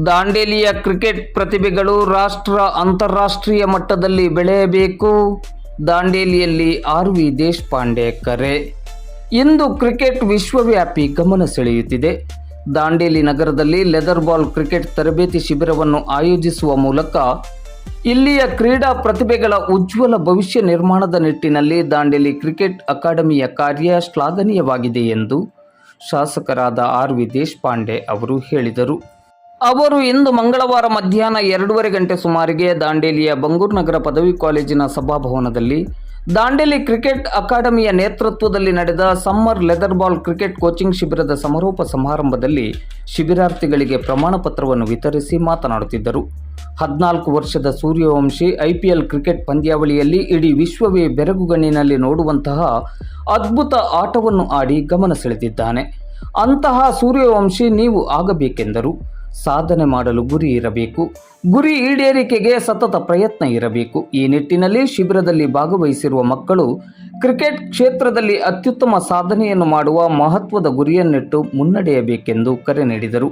ದಾಂಡೇಲಿಯ cricket ಪ್ರತಿಭೆಗಳು ರಾಷ್ಟ್ರ ಅಂತಾರಾಷ್ಟ್ರೀಯ ಮಟ್ಟದಲ್ಲಿ ಬೆಳೆಯಬೇಕು. ದಾಂಡೇಲಿಯಲ್ಲಿ ಆರ್.ವಿ. ದೇಶಪಾಂಡೆ ಕರೆ. ಇಂದು ಕ್ರಿಕೆಟ್ ವಿಶ್ವವ್ಯಾಪಿ ಗಮನ ಸೆಳೆಯುತ್ತಿದೆ. ದಾಂಡೇಲಿ ನಗರದಲ್ಲಿ ಲೆದರ್ ಬಾಲ್ ಕ್ರಿಕೆಟ್ ತರಬೇತಿ ಶಿಬಿರವನ್ನು ಆಯೋಜಿಸುವ ಮೂಲಕ ಇಲ್ಲಿಯ ಕ್ರೀಡಾ ಪ್ರತಿಭೆಗಳ ಉಜ್ವಲ ಭವಿಷ್ಯ ನಿರ್ಮಾಣದ ನಿಟ್ಟಿನಲ್ಲಿ ದಾಂಡೇಲಿ ಕ್ರಿಕೆಟ್ ಅಕಾಡೆಮಿಯ ಕಾರ್ಯ ಶ್ಲಾಘನೀಯವಾಗಿದೆ ಎಂದು ಶಾಸಕರಾದ ಆರ್.ವಿ. ದೇಶಪಾಂಡೆ ಅವರು ಹೇಳಿದರು. ಅವರು ಇಂದು ಮಂಗಳವಾರ ಮಧ್ಯಾಹ್ನ 2:30 ಗಂಟೆ ಸುಮಾರಿಗೆ ದಾಂಡೇಲಿಯ ಬಂಗೂರು ನಗರ ಪದವಿ ಕಾಲೇಜಿನ ಸಭಾಭವನದಲ್ಲಿ ದಾಂಡೇಲಿ ಕ್ರಿಕೆಟ್ ಅಕಾಡೆಮಿಯ ನೇತೃತ್ವದಲ್ಲಿ ನಡೆದ summer leather ball cricket coaching ಶಿಬಿರದ ಸಮಾರೋಪ ಸಮಾರಂಭದಲ್ಲಿ ಶಿಬಿರಾರ್ಥಿಗಳಿಗೆ ಪ್ರಮಾಣ ಪತ್ರವನ್ನು ವಿತರಿಸಿ ಮಾತನಾಡುತ್ತಿದ್ದರು. 14 ವರ್ಷದ ಸೂರ್ಯವಂಶಿ IPL ಕ್ರಿಕೆಟ್ ಪಂದ್ಯಾವಳಿಯಲ್ಲಿ ಇಡೀ ವಿಶ್ವವೇ ಬೆರಗುಗಣ್ಣಿನಲ್ಲಿ ನೋಡುವಂತಹ ಅದ್ಭುತ ಆಟವನ್ನು ಆಡಿ ಗಮನ ಸೆಳೆದಿದ್ದಾನೆ. ಅಂತಹ ಸೂರ್ಯವಂಶಿ ನೀವು ಆಗಬೇಕೆಂದರು. ಸಾಧನೆ ಮಾಡಲು ಗುರಿ ಇರಬೇಕು. ಗುರಿ ಈಡೇರಿಕೆಗೆ ಸತತ ಪ್ರಯತ್ನ ಇರಬೇಕು. ಈ ನಿಟ್ಟಿನಲ್ಲಿ ಶಿಬಿರದಲ್ಲಿ ಭಾಗವಹಿಸಿರುವ ಮಕ್ಕಳು ಕ್ರಿಕೆಟ್ ಕ್ಷೇತ್ರದಲ್ಲಿ ಅತ್ಯುತ್ತಮ ಸಾಧನೆಯನ್ನು ಮಾಡುವ ಮಹತ್ವದ ಗುರಿಯನ್ನಿಟ್ಟು ಮುನ್ನಡೆಯಬೇಕೆಂದು ಕರೆ ನೀಡಿದರು.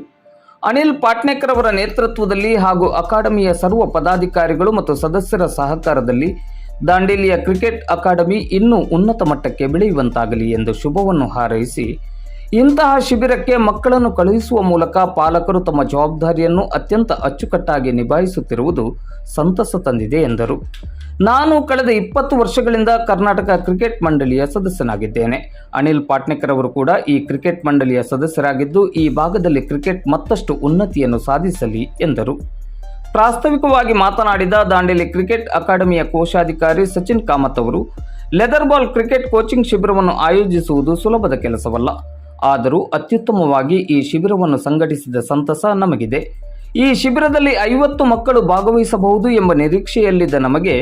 ಅನಿಲ್ ಪಾಟ್ನೇಕರ್ ಅವರ ನೇತೃತ್ವದಲ್ಲಿ ಹಾಗೂ ಅಕಾಡೆಮಿಯ ಸರ್ವ ಪದಾಧಿಕಾರಿಗಳು ಮತ್ತು ಸದಸ್ಯರ ಸಹಕಾರದಲ್ಲಿ ದಾಂಡೇಲಿಯ ಕ್ರಿಕೆಟ್ ಅಕಾಡೆಮಿ ಇನ್ನೂ ಉನ್ನತ ಮಟ್ಟಕ್ಕೆ ಬೆಳೆಯುವಂತಾಗಲಿ ಎಂದು ಶುಭವನ್ನು ಹಾರೈಸಿ, ಇಂತಹ ಶಿಬಿರಕ್ಕೆ ಮಕ್ಕಳನ್ನು ಕಳುಹಿಸುವ ಮೂಲಕ ಪಾಲಕರು ತಮ್ಮ ಜವಾಬ್ದಾರಿಯನ್ನು ಅತ್ಯಂತ ಅಚ್ಚುಕಟ್ಟಾಗಿ ನಿಭಾಯಿಸುತ್ತಿರುವುದು ಸಂತಸ ತಂದಿದೆ ಎಂದರು. ನಾನು ಕಳೆದ 20 ವರ್ಷಗಳಿಂದ ಕರ್ನಾಟಕ ಕ್ರಿಕೆಟ್ ಮಂಡಳಿಯ ಸದಸ್ಯನಾಗಿದ್ದೇನೆ. ಅನಿಲ್ ಪಾಟ್ನೇಕರ್ ಅವರು ಕೂಡ ಈ ಕ್ರಿಕೆಟ್ ಮಂಡಳಿಯ ಸದಸ್ಯರಾಗಿದ್ದು ಈ ಭಾಗದಲ್ಲಿ ಕ್ರಿಕೆಟ್ ಮತ್ತಷ್ಟು ಉನ್ನತಿಯನ್ನು ಸಾಧಿಸಲಿ ಎಂದರು. ಪ್ರಾಸ್ತಾವಿಕವಾಗಿ ಮಾತನಾಡಿದ ದಾಂಡೇಲಿ ಕ್ರಿಕೆಟ್ ಅಕಾಡೆಮಿಯ ಕೋಶಾಧಿಕಾರಿ ಸಚಿನ್ ಕಾಮತ್ ಅವರು, ಲೆದರ್ ಬಾಲ್ ಕ್ರಿಕೆಟ್ ಕೋಚಿಂಗ್ ಶಿಬಿರವನ್ನು ಆಯೋಜಿಸುವುದು ಸುಲಭದ ಕೆಲಸವಲ್ಲ. ಆದರೂ ಅತ್ಯುತ್ತಮವಾಗಿ ಈ ಶಿಬಿರವನ್ನು ಸಂಘಟಿಸಿದ ಸಂತಸ ನಮಗಿದೆ. ಈ ಶಿಬಿರದಲ್ಲಿ 50 ಮಕ್ಕಳು ಭಾಗವಹಿಸಬಹುದು ಎಂಬ ನಿರೀಕ್ಷೆಯಲ್ಲಿದ್ದ ನಮಗೆ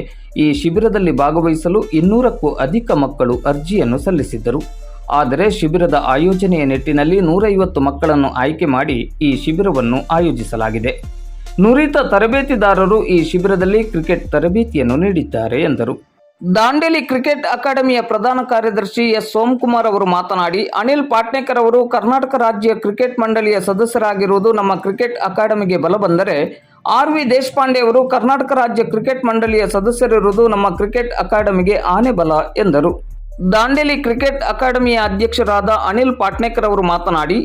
ಈ ಶಿಬಿರದಲ್ಲಿ ಭಾಗವಹಿಸಲು 200ಕ್ಕೂ ಅಧಿಕ ಮಕ್ಕಳು ಅರ್ಜಿಯನ್ನು ಸಲ್ಲಿಸಿದ್ದರು. ಆದರೆ ಶಿಬಿರದ ಆಯೋಜನೆಯ ನಿಟ್ಟಿನಲ್ಲಿ 150 ಮಕ್ಕಳನ್ನು ಆಯ್ಕೆ ಮಾಡಿ ಈ ಶಿಬಿರವನ್ನು ಆಯೋಜಿಸಲಾಗಿದೆ. ನುರಿತ ತರಬೇತಿದಾರರು ಈ ಶಿಬಿರದಲ್ಲಿ ಕ್ರಿಕೆಟ್ ತರಬೇತಿಯನ್ನು ನೀಡಿದ್ದಾರೆ ಎಂದರು. ದಾಂಡೇಲಿ ಕ್ರಿಕೆಟ್ ಅಕಾಡೆಮಿಯ ಪ್ರಧಾನ ಕಾರ್ಯದರ್ಶಿ ಎಸ್ ಸೋಮಕುಮಾರ್ ಅವರು ಮಾತನಾಡಿ, ಅನಿಲ್ ಪಾಟ್ನೇಕರ್ ಅವರು ಕರ್ನಾಟಕ ರಾಜ್ಯ ಕ್ರಿಕೆಟ್ ಮಂಡಳಿಯ ಸದಸ್ಯರಾಗಿರುವುದು ನಮ್ಮ ಕ್ರಿಕೆಟ್ ಅಕಾಡೆಮಿಗೆ ಬಲ ಬಂದರೆ, ಆರ್.ವಿ. ದೇಶಪಾಂಡೆ ಅವರು ಕರ್ನಾಟಕ ರಾಜ್ಯ ಕ್ರಿಕೆಟ್ ಮಂಡಳಿಯ ಸದಸ್ಯರಿರುವುದು ನಮ್ಮ ಕ್ರಿಕೆಟ್ ಅಕಾಡೆಮಿಗೆ ಆನೆ ಬಲ ಎಂದರು. ದಾಂಡೇಲಿ ಕ್ರಿಕೆಟ್ ಅಕಾಡೆಮಿಯ ಅಧ್ಯಕ್ಷರಾದ ಅನಿಲ್ ಪಾಟ್ನೇಕರ್ ಅವರು ಮಾತನಾಡಿ,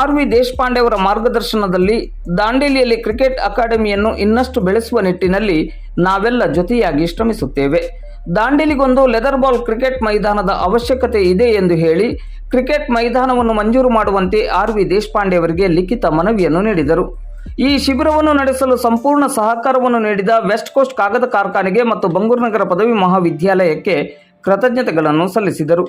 ಆರ್.ವಿ. ದೇಶಪಾಂಡೆ ಅವರ ಮಾರ್ಗದರ್ಶನದಲ್ಲಿ ದಾಂಡೇಲಿಯಲ್ಲಿ ಕ್ರಿಕೆಟ್ ಅಕಾಡೆಮಿಯನ್ನು ಇನ್ನಷ್ಟು ಬೆಳೆಸುವ ನಿಟ್ಟಿನಲ್ಲಿ ನಾವೆಲ್ಲ ಜೊತೆಯಾಗಿ ಶ್ರಮಿಸುತ್ತೇವೆ. ದಾಂಡೇಲಿಗೊಂದು ಲೆದರ್ ಬಾಲ್ ಕ್ರಿಕೆಟ್ ಮೈದಾನದ ಅವಶ್ಯಕತೆ ಇದೆ ಎಂದು ಹೇಳಿ ಕ್ರಿಕೆಟ್ ಮೈದಾನವನ್ನು ಮಂಜೂರು ಮಾಡುವಂತೆ ಆರ್.ವಿ. ದೇಶಪಾಂಡೆ ಅವರಿಗೆ ಲಿಖಿತ ಮನವಿಯನ್ನು ನೀಡಿದರು. ಈ ಶಿಬಿರವನ್ನು ನಡೆಸಲು ಸಂಪೂರ್ಣ ಸಹಕಾರವನ್ನು ನೀಡಿದ ವೆಸ್ಟ್ ಕೋಸ್ಟ್ ಕಾಗದ ಕಾರ್ಖಾನೆಗೆ ಮತ್ತು ಬಂಗೂರು ನಗರ ಪದವಿ ಮಹಾವಿದ್ಯಾಲಯಕ್ಕೆ ಕೃತಜ್ಞತೆಗಳನ್ನು ಸಲ್ಲಿಸಿದರು.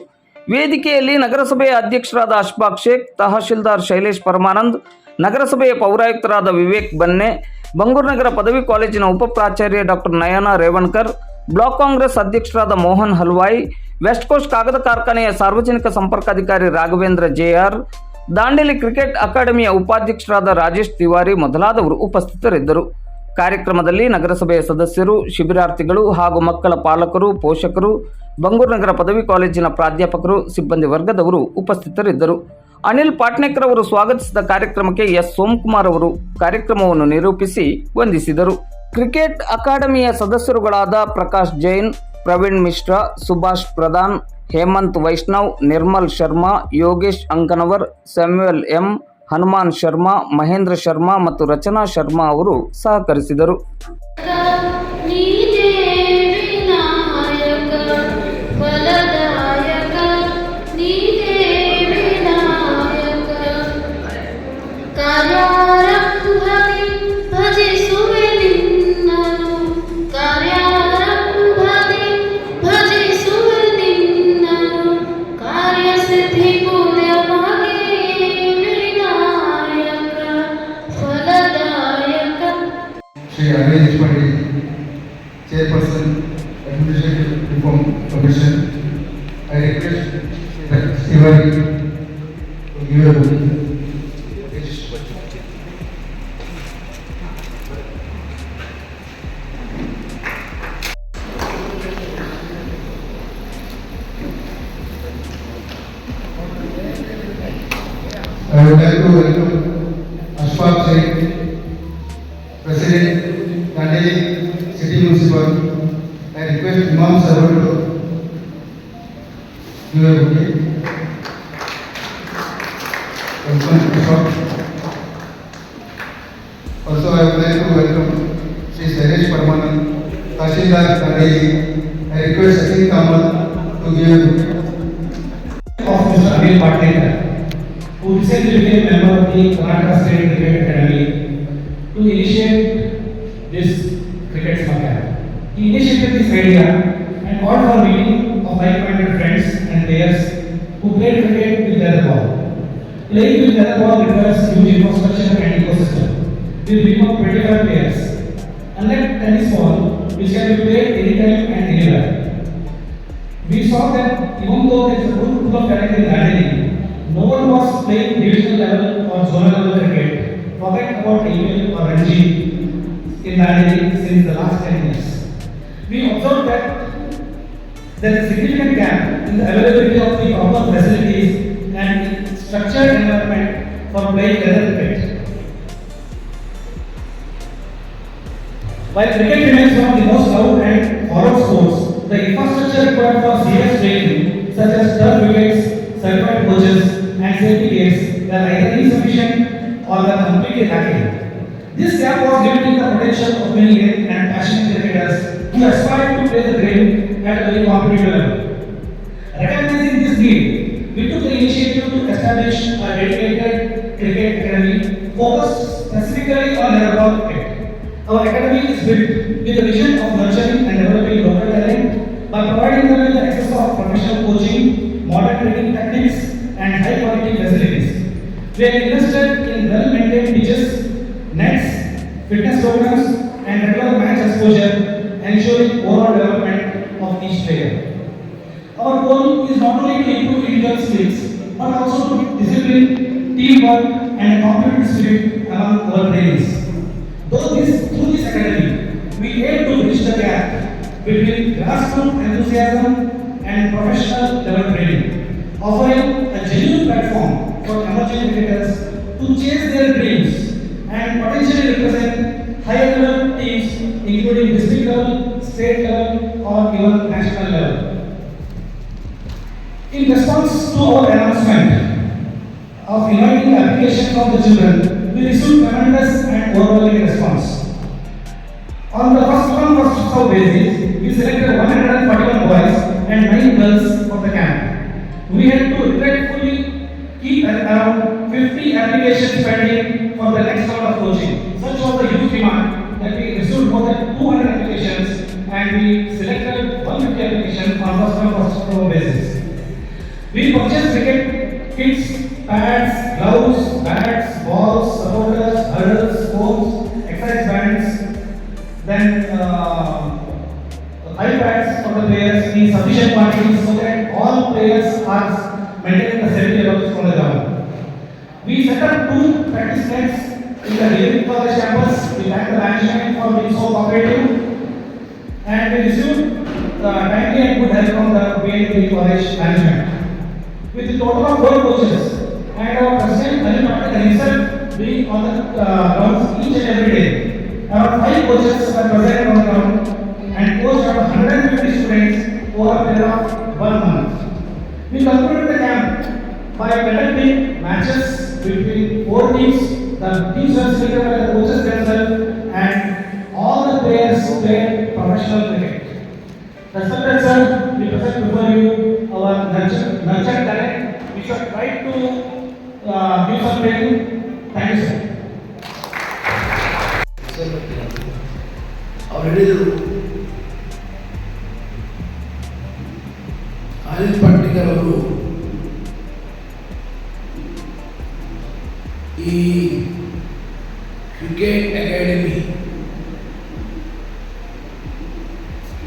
ವೇದಿಕೆಯಲ್ಲಿ ನಗರಸಭೆಯ ಅಧ್ಯಕ್ಷರಾದ ಅಶ್ಫಾಕ್ ಶೇಖ್, ತಹಶೀಲ್ದಾರ್ ಶೈಲೇಶ್ ಪರಮಾನಂದ್, ನಗರಸಭೆಯ ಪೌರಾಯುಕ್ತರಾದ ವಿವೇಕ್ ಬನ್ನೆ, ಬಂಗೂರು ನಗರ ಪದವಿ ಕಾಲೇಜಿನ ಉಪಪ್ರಾಚಾರ್ಯ ಡಾಕ್ಟರ್ ನಯನಾ ರೇವಣ್ಕರ್, ಬ್ಲಾಕ್ ಕಾಂಗ್ರೆಸ್ ಅಧ್ಯಕ್ಷರಾದ ಮೋಹನ್ ಹಲ್ವಾಯಿ, ವೆಸ್ಟ್ ಕೋಸ್ಟ್ ಕಾಗದ ಕಾರ್ಖಾನೆಯ ಸಾರ್ವಜನಿಕ ಸಂಪರ್ಕಾಧಿಕಾರಿ ರಾಘವೇಂದ್ರ JR, ದಾಂಡೇಲಿ ಕ್ರಿಕೆಟ್ ಅಕಾಡೆಮಿಯ ಉಪಾಧ್ಯಕ್ಷರಾದ ರಾಜೇಶ್ ತಿವಾರಿ ಮೊದಲಾದವರು ಉಪಸ್ಥಿತರಿದ್ದರು. ಕಾರ್ಯಕ್ರಮದಲ್ಲಿ ನಗರಸಭೆಯ ಸದಸ್ಯರು, ಶಿಬಿರಾರ್ಥಿಗಳು ಹಾಗೂ ಮಕ್ಕಳ ಪಾಲಕರು, ಪೋಷಕರು, ಬಂಗೂರು ನಗರ ಪದವಿ ಕಾಲೇಜಿನ ಪ್ರಾಧ್ಯಾಪಕರು, ಸಿಬ್ಬಂದಿ ವರ್ಗದವರು ಉಪಸ್ಥಿತರಿದ್ದರು. ಅನಿಲ್ ಪಾಟ್ನೇಕರ್ ಅವರು ಸ್ವಾಗತಿಸಿದ ಕಾರ್ಯಕ್ರಮಕ್ಕೆ ಎಸ್ ಸೋಮಕುಮಾರ್ ಅವರು ಕಾರ್ಯಕ್ರಮವನ್ನು ನಿರೂಪಿಸಿ ವಂದಿಸಿದರು. ಕ್ರಿಕೆಟ್ ಅಕಾಡೆಮಿಯ ಸದಸ್ಯರುಗಳಾದ ಪ್ರಕಾಶ್ ಜೈನ್, ಪ್ರವೀಣ್ ಮಿಶ್ರಾ, ಸುಭಾಷ್ ಪ್ರಧಾನ್, ಹೇಮಂತ್ ವೈಷ್ಣವ್, ನಿರ್ಮಲ್ ಶರ್ಮಾ, ಯೋಗೇಶ್ ಅಂಕನವರ್, ಸ್ಯಾಮ್ಯುಯಲ್ ಎಂ, ಹನುಮಾನ್ ಶರ್ಮಾ, ಮಹೇಂದ್ರ ಶರ್ಮಾ ಮತ್ತು ರಚನಾ ಶರ್ಮಾ ಅವರು ಸಹಕರಿಸಿದರು. Air Deshpande, Chairperson, Administrative Reform Commission. I request that Tiwari to give a book. I would like to welcome Ashfaq Sheikh, President, Dandeli City Municipal, I request Imam Sarwar to give a bouquet. Welcome to the shop. Also, I would like to welcome Sri Sailesh Parmanand, Tahsildar Dandeli. I request Sachin Kamal to give a bouquet. Of Mr. Anil Patel, who recently became member of the Karnataka State Cricket Academy to initiate this cricket summer camp. He initiated this idea and called for a meeting of like-minded friends and players who played cricket with leather ball. Playing with leather ball requires huge infrastructure and ecosystem. We bring up 25 players. Unlike tennis ball, which can be played anytime and anywhere. We saw that even though there is a good pool of talent in Dandeli, no one was playing divisional level or zonal level cricket. Forget about APL or Ranji in Dandeli since the last 10 years. We observed that there is a significant gap in the availability of the proper facilities and structured environment for playing leather cricket. While cricket remains one of the most loved and followed sports, the infrastructure required for serious training, such as turf wickets, certified coaches, and safety gates, are either insufficient or are completely lacking. This gap was limiting the potential of many young and passionate cricketers who aspired to play the game at a very competitive level. Recognizing this need, we took the initiative to establish a dedicated cricket academy focused specifically on leather ball cricket. Our academy is built with a vision of nurturing and developing local talent by providing them with the access of professional coaching, modern training techniques, and high quality facilities. We have invested in well-maintained pitches, nets, fitness programs, and regular match exposure, ensuring overall development of each player. Our goal is not only to improve individual skills, but also to discipline, teamwork, and competitive spirit among our trainees. Through this academy, we aim to bridge the gap between grassroots enthusiasm and professional level training, offering a genuine platform for emerging cricketers to chase their dreams and potentially represent higher level teams, including district level, state level, or even national level. In response to our announcement of inviting the application from the children, we received tremendous and overwhelming response. On the first come basis, we selected 141 boys and 9 girls for the camp. We had to regretfully keep around 50 applications pending for the next round of coaching. Such was the huge demand that we received more than 200 applications and we selected 150 applications on first come basis. We purchased cricket kits, pads, gloves, bats, balls, supporters, hurdles, cones, exercise bands, then iPads for the players in sufficient quantities so that all players are maintaining the safety levels from the ground. We set up 2 practice nets in the Devi College campus. We thank the management for being so cooperative and we received timely and good help from the Devi College management. With a total of 4 coaches and our president Anil Patel himself being on the grounds each and every day. Around 5 coaches were present on the ground and coached around 150 students over a period of 1 month. We concluded the camp by conducting matches between 4 teams. The teams were selected by the coaches themselves and all the players played professional cricket. Respected sir, we present before you our nurtured talent. We should try to give some training. Thank you, sir. ಅವರು ಹೇಳಿದರು ಅನಿಲ್ ಪಟ್ನಿಕರ್ ಅವರು ಈ cricket academy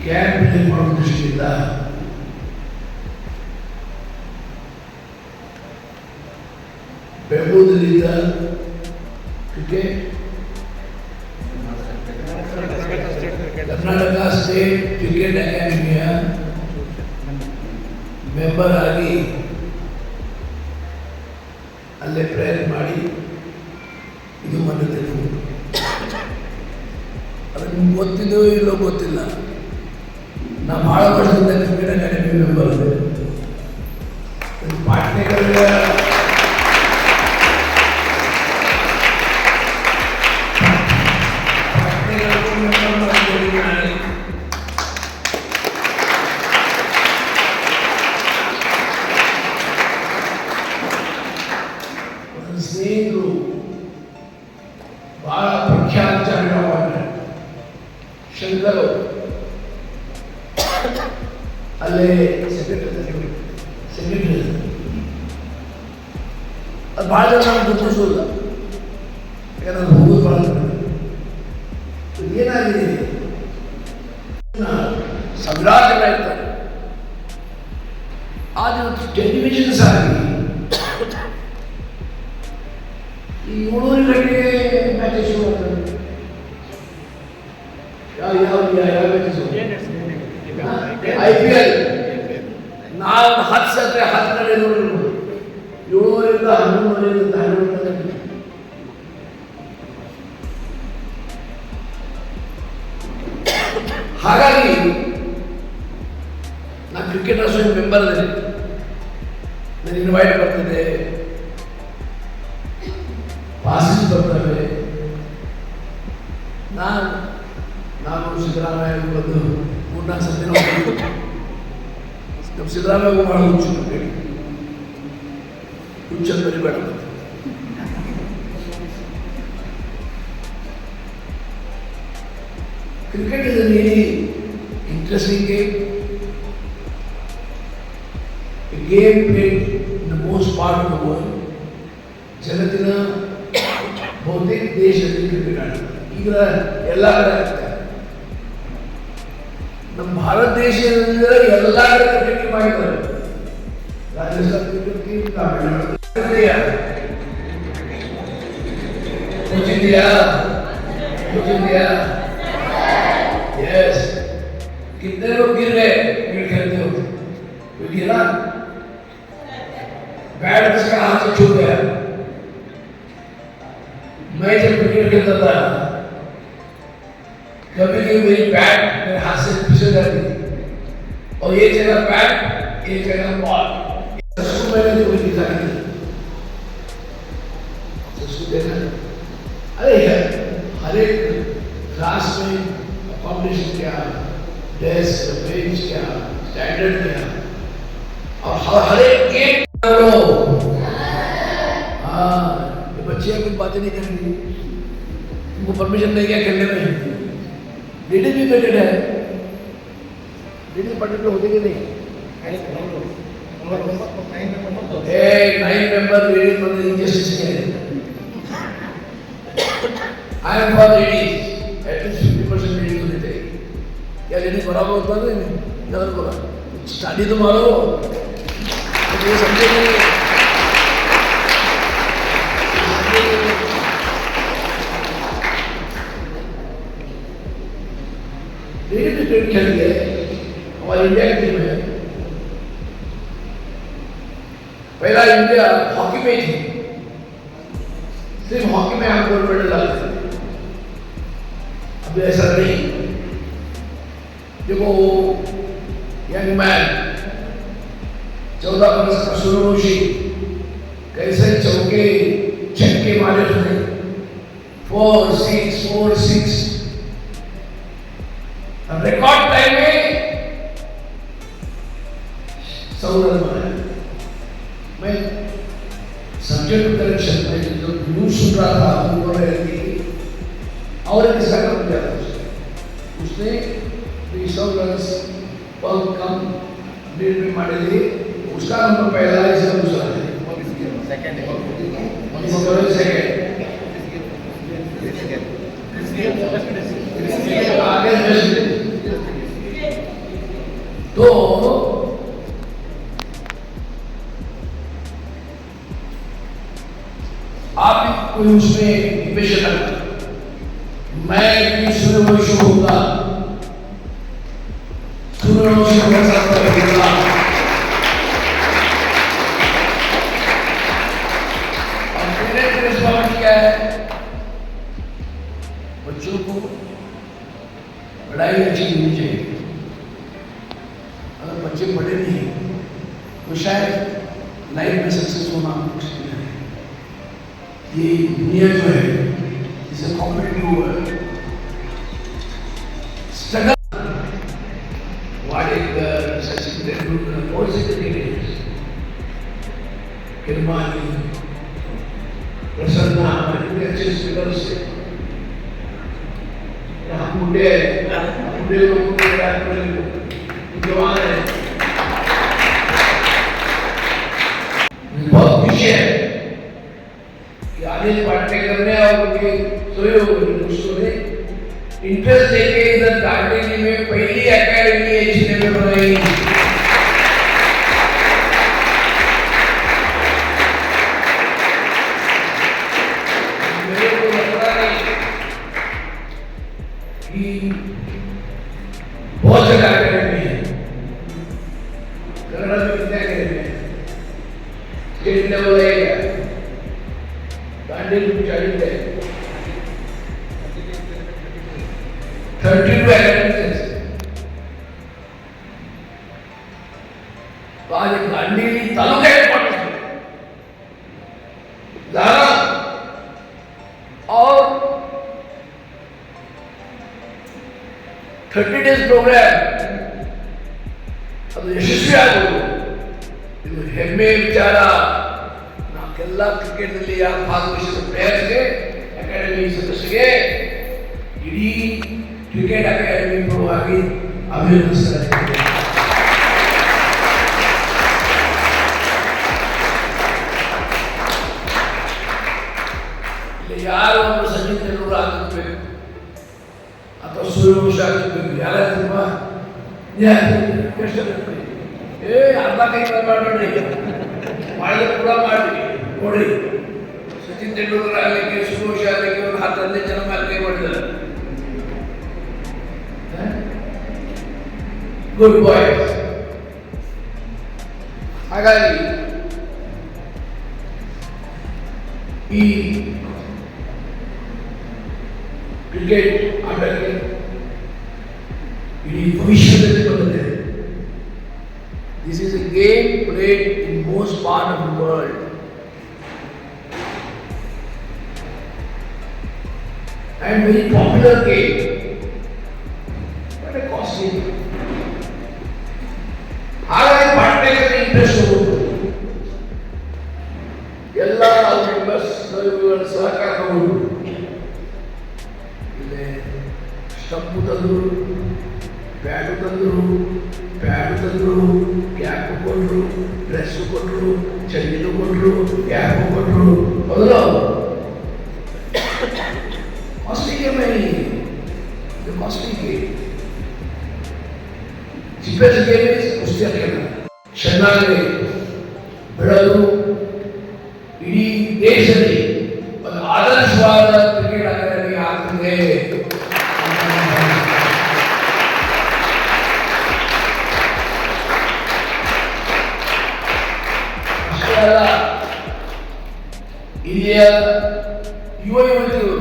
camp ನಿರ್ಮಾಣ ದೃಷ್ಟಿಯಿಂದ ಬೆಂಬಲದಲ್ಲಿದ್ದ cricket Karnataka state cricket ಅಕಾಡೆಮಿಯ member ಆಗಿ ಅಲ್ಲೇ ಪ್ರಯತ್ನ ಮಾಡಿ ಇದು ಮೊನ್ನೆ ತಿಳಿದು ಗೊತ್ತಿದೆಯೋ ಇಲ್ಲೋ ಗೊತ್ತಿಲ್ಲ, ನಾ ಭಾಳ ವರ್ಷದಿಂದ ಕ್ರಿಕೆಟ್ ಅಕಾಡೆಮಿ ಮೆಂಬರ್ ಇದೆ. ಪಾಟ್ನೆಗಳಿಗೆ ನನ್ನ ಸ್ನೇಹಿತರು ಬಹಳ ಪ್ರಖ್ಯಾತ ಚಾಂಡವಾಡ ಶಂಕರ್ ಅಲ್ಲೇ ಸೆಕ್ರೆಟರಿ ಅದು ಭಾಳ ಜನ ನಮ್ಗೆ ಗುರುತಿಸೋಲ್ಲ, ಯಾಕಂದ್ರೆ ಅದು ಹೋಗೋದು ಭಾಳ ಏನಾಗಿದೆ, ಸಾವಿರಾರು ಜನ ಇರ್ತಾರೆ. ಆದರೆ ಟೆಲಿವಿಷನ್ಸ್ ಆಗಿ ಈ 700 ಗಂಟೆಗೆ ಮ್ಯಾಚ್ ಶುರು ಆಗ್ತದೆ. ಯಾವ ಮ್ಯಾಚಸ್ IPL ನಾವು 10 ಸತ್ರೆ 10 ಕಡೆ ನೋಡಿರ್ಬೋದು, 700ರಿಂದ 11 ಹಾಗಾಗಿ ನಾನು ಕ್ರಿಕೆಟ್ ಅಸೋಸಿಯೇಷನ್ ಮೆಂಬರ್ ಅದೇ, ನನಗೆ ಇನ್ವೈಟ್ ಬರ್ತದೆ, ಪಾಸಿಸ್ ಬರ್ತವೆ. ನಾನು ಸಿದ್ದರಾಮಯ್ಯ ಬಂದು 3-4 ಸತಿ ನಮ್ಮ ಸಿದ್ದರಾಮಯ್ಯ ಭಾಳ ಹುಚ್ಚು cricket, ಹುಚ್ಚನ್ನು ಬರಿಬೇಡ. Cricket is a really interesting game. A game played in the most part of the world. ಜಗತ್ತಿನ ಬಹುತೇಕ ದೇಶದಲ್ಲಿ ಕ್ರಿಕೆಟ್ ಆಡ್ತಾರೆ. ಈಗ ಎಲ್ಲ ಕಡೆ ಆಗ್ತಾರೆ. ನಮ್ಮ ಭಾರತ ದೇಶದಿಂದ ಎಲ್ಲ ಕಡೆ ಕ್ರಿಕೆಟ್ ಮಾಡಿದ್ದಾರೆ. Rajasthan cricket team, Tamil Nadu yes, कितने लोग गिर गए क्रिकेट खेलते हो? कोई गिरा? बैट उसका हाथ से छूट गया। मैं जब क्रिकेट खेलता था, कभी कभी मेरी बैट मेरे हाथ से फिसल जाती थी, और एक जगह बैट, एक जगह बॉल। ससुर मैंने जो भी दिखाई थी, ससुर देखा, अरे हर एक क्लास में कॉम्पिटिशन क्या, डेस्क बेंच क्या, स्टैंडर्ड क्या, और हर एक गेम करो। हाँ, ये बच्चे कुछ बातें नहीं करेंगी, उनको परमिशन नहीं क्या खेलने में। लेडीज भी पेटेड है, लेडीज पेटेड होते कि नहीं? 9 मेंबर लेडीज मतलब इंजस्टिस है। I am for ladies, at least 50% ladies होनी चाहिए। क्या लेडीज बराबर होता है? गलत बोला, स्टडी तो मारो, तो ये समझे नहीं। लेडीज क्रिकेट खेल गए, हमारी इंडिया की टीम है। पहला इंडिया हॉकी में थी, सिर्फ हॉकी में हम गोल्ड मेडल लाते थे। अभी ऐसा नहीं। देखो यंग मैन 14 वर्ष का सूर्यवंशी कैसे चौके छक्के मारे उसने, 4-6 रिकॉर्ड टाइम में 100 रन बनाए। मैं सब्जेक्ट करेक्शन में जो न्यूज सुन रहा था वो बोल रहे थे और किसका काम किया था उसने 100 रन पर कम लीड में मारे थे। उसका नंबर पहला है, इसका दूसरा है, सेकंड आगे तो आप कोई उसमें निवेश करना, मैं भी सूर्यवंशी होगा, सूर्यवंशी होगा सकता है। और मेरे रिस्पॉन्स क्या है? बच्चों को पढ़ाई अच्छी होनी चाहिए। अगर बच्चे पढ़े नहीं तो शायद लाइफ में सक्सेस होना मुश्किल है। ये दुनिया जो है इसे competitive world, struggle. What is the Sachin Tendulkar? What is it? Kirmani, Prasanna, इतने अच्छे स्पीकर्स थे। हम मुंडे लोग जवान हैं, बहुत खुश है कि आगे पाठ्यक्रम में और उनके सोए हुए दोस्तों ने इंटरेस्ट लेके इधर दांडेली में पहली एकेडमी एचने में बनाई। मेरे को लगता है कि बहुत जगह एकेडमी है, कन्नड़ में कितने एकेडमी है, स्टेट लेवल है क्या, दांडेली में 40 है, 32 एकेडमीज। तो आज दांडेली तालुका हेडक्वार्टर ज़ारा और 30 days ಪ್ರೋಗ್ರಾಮ್ ಅದು ಯಶಸ್ವಿ ಆಗೋದು ಇದು ಹೆಮ್ಮೆ ವಿಚಾರ. ನಾವೆಲ್ಲ ಕ್ರಿಕೆಟ್ನಲ್ಲಿ ಯಾರು ಭಾಗವಹಿಸಿದ ಪ್ಲೇಯರ್ಸ್ಗೆ, ಅಕಾಡೆಮಿ ಸದಸ್ಯರಿಗೆ, ಇಡೀ ಕ್ರಿಕೆಟ್ ಅಕಾಡೆಮಿ ಪರವಾಗಿ ಅಭಿನಂದಿಸ್ತಾರೆ. ಇಲ್ಲಿ ಯಾರು ಒಬ್ಬರು ಸಚಿನ್ ತೆಂಡೂಲ್ಕರ್ ಆಗಬೇಕು ಅಥವಾ ಸೂರ್ಯವಂಶ ಆಗಬೇಕು, ಯಾರಾದ್ರೂ ಅರ್ಧ ಕೈ ಮಾಡಬೇಡ್ರಿ, ಮಾಡಿದ್ರೆ ಕೂಡ ಮಾಡಿ ನೋಡಿ. ಸಚಿನ್ ತೆಂಡೂಲ್ಕರ್ ಆಗಲಿಕ್ಕೆ, ಸೂರ್ಯವಂಶ ಆಗಲಿಕ್ಕೆ ಒಂದು 10-15 ಜನ ಮೇಲೆ ಕೈ ಮಾಡಿದ್ದಾರೆ. Good boys. ಹಾಗಾಗಿ ಈ ಕ್ರಿಕೆಟ್ ಆಟಕ್ಕೆ ಇಡೀ ಭವಿಷ್ಯದಲ್ಲಿ ಬಂದಿದೆ. This is A game played in most part of the world and very popular game, but a costly game. ಹಾಗಾಗಿ ಪಾಠ್ಯಕ್ಕೆ ಇಂಟ್ರೆಸ್ಟ್ ಹೋಗುವುದು. ಎಲ್ಲ ಮೆಂಬರ್ಸ್ ಸಹಕಾರ ತಗೊಂಡು ಇಲ್ಲಿ ಸ್ಟಂಪು ತಂದರು, ಪ್ಯಾಡು ತಂದರು, ಕ್ಯಾಪ್ ಕೊಟ್ಟರು, ಡ್ರೆಸ್ಸು ಕೊಟ್ಟರು, ಚಡ್ಡಿನೂ ಕೊಟ್ಟರು, ಕ್ಯಾಪು ಕೊಟ್ಟರು. ಹೌದು, ಕಾಸ್ಟ್ಲಿ ಗೇಮ್ ಇದು costly game. cheapest game is ಕುಸ್ತಿ ಆಟಗಳು. ಚೆನ್ನಾಗಿ ಬೆಳೆದು ಇಡೀ ದೇಶದಲ್ಲಿ ಒಂದು ಆದರ್ಶವಾದ ಕ್ರಿಕೆಟ್ ಅಕಾಡೆಮಿ ಆಗ್ತದೆ. ಅಷ್ಟೇ ಅಲ್ಲ, ಇಲ್ಲಿಯ ಯುವ ಯುವತಿಯರು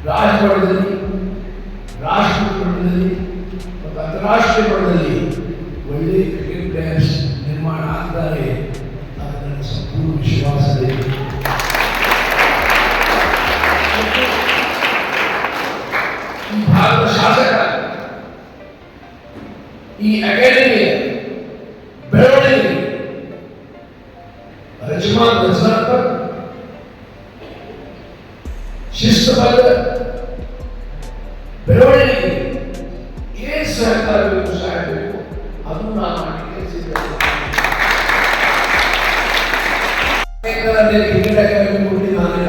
ರಾಜ್ಯ ಮಟ್ಟದಲ್ಲಿ, ರಾಷ್ಟ್ರ ಮಟ್ಟದಲ್ಲಿ ಮತ್ತು ಅಂತಾರಾಷ್ಟ್ರೀಯ ಮಟ್ಟದಲ್ಲಿ ಒಳ್ಳೆಯ ಕ್ರಿಕೆಟ್ ಪ್ಲೇಯರ್ಸ್ ನಿರ್ಮಾಣ ಆಗ್ತಾರೆ ಅಂತ ನನ್ನ ಸಂಪೂರ್ಣ ವಿಶ್ವಾಸ ಇದೆ. ಈ ಭಾರತ ಶಾಸಕ ಈ ಅಕಾಡೆಮಿಯ ಬೆಳವಣಿಗೆ ರಚನಾತ್ಮಕ, ಶಿಸ್ತುಬದ್ಧ ಬೆಳವಣಿಗೆ ಏನು ಸಹಕಾರ ಬೇಕು, ಸಹಾಯ ಬೇಕು, ಅದು ನಾನು ಮಾಡಲಿಕ್ಕೆ ಸಿದ್ಧತೆ. ಕ್ರಿಕೆಟ್ ಅಕಾಡೆಮಿ ಕೊಟ್ಟು ನಾನೇ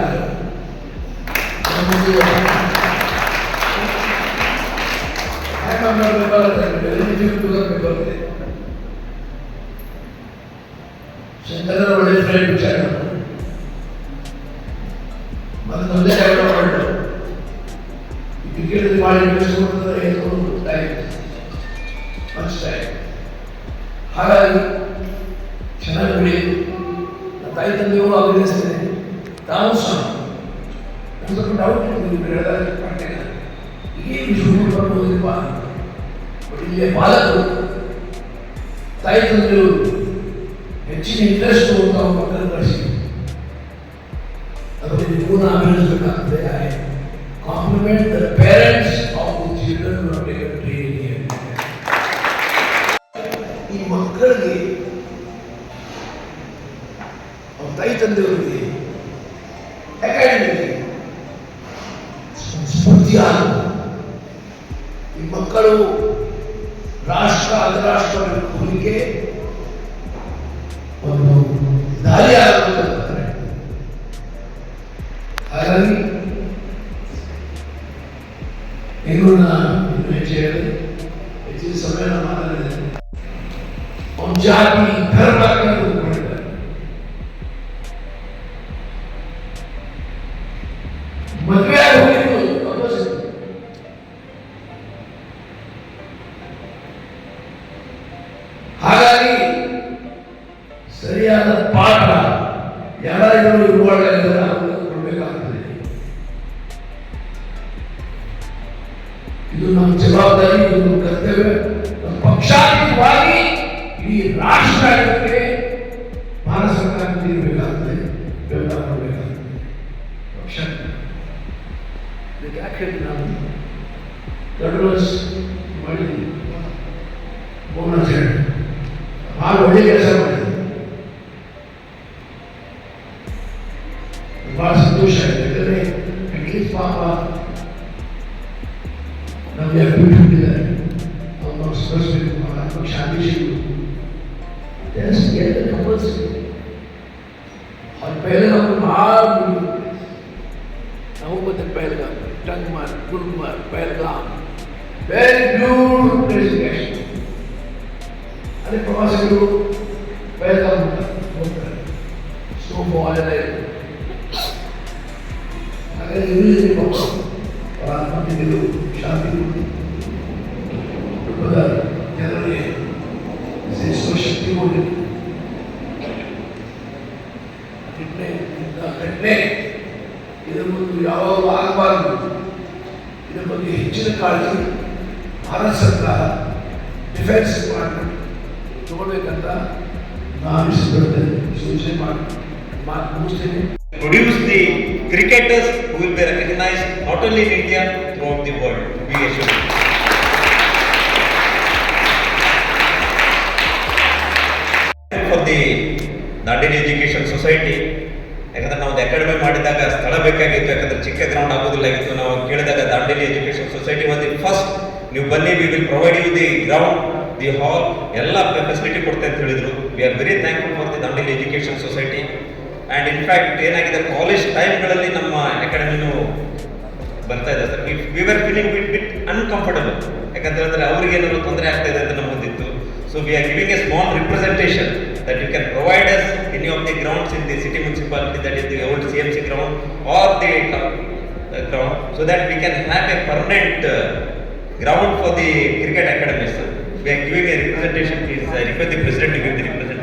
ಶಂಕರನ ಒಳ್ಳೆ ಫ್ರೆಂಡ್ ವಿಚಾರ ಮತ್ತೆ ಮೊದಲೇ ಡೆವಲಪ್ ಮಾಡಿದ್ರು. ಕ್ರಿಕೆಟ್ ಮಾಡಿ ಇನ್ವೆಸ್ಟ್ ಮಾಡ್ತಾರೆ, ಹಾಗಾಗಿ ಚೆನ್ನಾಗಿ ಬೆಳೆಯಿತು. ನನ್ನ ತಾಯಿ ತಂದೆಯವರು ಅಭಿನಯಿಸ್ತೇನೆ, ತಾವು ಸಹ ಸ್ವಲ್ಪ ಡೌಟ್ ಇರ್ತೀವಿ, ಪಾಠ್ಯ ಈಗ ಹೀಗೆ ವಿಶ್ವದಲ್ಲಿ ಬರ್ಬೋದಿಲ್ವಾ? ಬಟ್ ಇಲ್ಲಿಯ ಪಾಲಕರು ತಾಯಿ ತಂದೆಯವರು ಹೆಚ್ಚಿನ ಇಂಟ್ರೆಸ್ಟ್ ಅಂತ ಮಕ್ಕಳನ್ನು ಕಳಿಸಿ ಅದರಲ್ಲಿ ಗುಣ ಅಭಿವೃದ್ಧಿಬೇಕಾಗ್ತದೆ. Compliment the parents of the children who have taken training here. ಈ ಮಕ್ಕಳಿಗೆ ಅವ್ರ ತಾಯಿ ತಂದೆಯವರಿಗೆ ಅಕಾಡೆಮಿಗೆ ಸ್ಫೂರ್ತಿಯಾಗ ಈ ಮಕ್ಕಳು ರಾಷ್ಟ್ರ ಅಂತಾರಾಷ್ಟ್ರ ಹೋಗಲಿಕ್ಕೆ ಒಂದು ದಾರಿ ಆಗಬೇಕಂತಾರೆ. ಹಾಗಾಗಿ ಇನ್ನೂ ಹೆಚ್ಚು ಹೇಳಿದೆ, ಹೆಚ್ಚಿನ ಸಮಯ ಮಾತಾಡಿದೆ. ಅವನ ಜಾತಿ ಧರ್ಮ ಮಾಡಿದ್ದಾರೆ. ಮದುವೆ ಹೋಗಿದ್ದು ಹಾಗಾಗಿ ಸರಿಯಾದ ಪಾಠ ಯಾರಾದರೂ ಇರುವಾಗ ಕೊಡಬೇಕಾಗ್ತದೆ. ಇದು ನಮ್ಮ ಜವಾಬ್ದಾರಿ, ಇದು ನಮ್ಮ ಕರ್ತವ್ಯ. ನಮ್ಮ ಪಕ್ಷಾತೀತವಾಗಿ ಈ ರಾಷ್ಟ್ರಕ್ಕೆ ಭಾರತ ಸರ್ಕಾರ ನೀಡಬೇಕಾಗ್ತದೆ, ಬೆಂಬಲ ಕೊಡಬೇಕಾಗ್ತದೆ. ಪಕ್ಷ ಇದಕ್ಕೆ ಯಾಕೆ ಹೇಳಿ ನಾನು ದೊಡ್ಡ ಮಾಡಿದ್ದೀನಿ, ಬೋನಸ್ ಹೇಳಿ ಭಾಳ ಒಳ್ಳೆ ಕೆಲಸ ಮಾಡಿದ್ದೀನಿ. ಭಾಳ ಸಂತೋಷ ಆಗಿದೆ. ಯಾಕಂದರೆ ಅಟ್ಲೀಸ್ಟ್ ಪಾಪ ನಮಗೆ ಬಿಟ್ಟಿದ್ದಾರೆ, ಅವ್ರು ಸ್ಮರಿಸಬೇಕು, ಪಕ್ಷ ಆದೇಶಗಳು ಕಂಪಲ್ಸರಿ. और पहलगाम में बाहर नवंबर Pahalgam, Tangmarg, Gulmarg, Pahalgam, very beautiful place. अरे प्रवासिगರು पहलगाम ಹೋಗ್ತಾರೆ, ಸ್ನೋಫಾಲ್ ಎಲ್ಲ ಇದೆ. ಹಾಗಾಗಿ ಇಲ್ಲಿ ಪರಮಾತ್ಮನಿಗೆ ಶಾಂತಿ ದುಃಖದ ಜನರಿಗೆ ಶ್ರೇಷ್ಠ ಶಕ್ತಿ ಕೊಡಿ. ಘಟನೆ ಇದರ ಮುಂದೆ ಯಾವಾಗಲೂ ಆಗಬಾರದು. ಇದರ ಬಗ್ಗೆ ಹೆಚ್ಚಿನ ಕಾಳಜಿ ಭಾರತ ಸರ್ಕಾರ, ಡಿಫೆನ್ಸ್ ಡಿಪಾರ್ಟ್ಮೆಂಟ್ ತಗೊಳ್ಬೇಕಂತ ನಾನು ಸೂಚನೆ ಮಾತು ಮುಗಿಸ್ತೇನೆ. Produce the cricketers who will be recognized not only in India, throughout the world. We assure you. For the Dandeli Education Society, ಯಾಕಂದ್ರೆ ನಾವು ಅಕಾಡೆಮಿ ಮಾಡಿದಾಗ ಸ್ಥಳ ಬೇಕಾಗಿತ್ತು, ಯಾಕಂದ್ರೆ ಚಿಕ್ಕ ಗ್ರೌಂಡ್ ಆಗೋದಿಲ್ಲಾಗಿತ್ತು. ನಾವು ಕೇಳಿದಾಗ Dandeli education society was the first, ನೀವು ಬನ್ನಿ, we will provide you the ground, the hall, ಎಲ್ಲ ಫೆಸಿಲಿಟಿ ಕೊಡ್ತೆ ಅಂತ ಹೇಳಿದ್ರು. We are very thankful for the Dandeli education society. And in fact ಏನಾಗಿದೆ, ಕಾಲೇಜ್ ಟೈಮ್ಗಳಲ್ಲಿ ನಮ್ಮ ಅಕಾಡೆಮಿನೂ ಬರ್ತಾ ಇದೆ sir. We were feeling bit uncomfortable, ಯಾಕಂತ ಹೇಳಿದ್ರೆ ಅವ್ರಿಗೆ ಏನಾದ್ರು ತೊಂದರೆ ಆಗ್ತಾ ಇದೆ ಅಂತ ನಮ್ಮದಿತ್ತು. So we are giving a small representation that you can provide us any of the grounds in the city municipality, that is the old CMC ground or the ground, so that we can have a permanent ground for the cricket academy, sir. We are giving a representation. Please, I request the president to give the representation.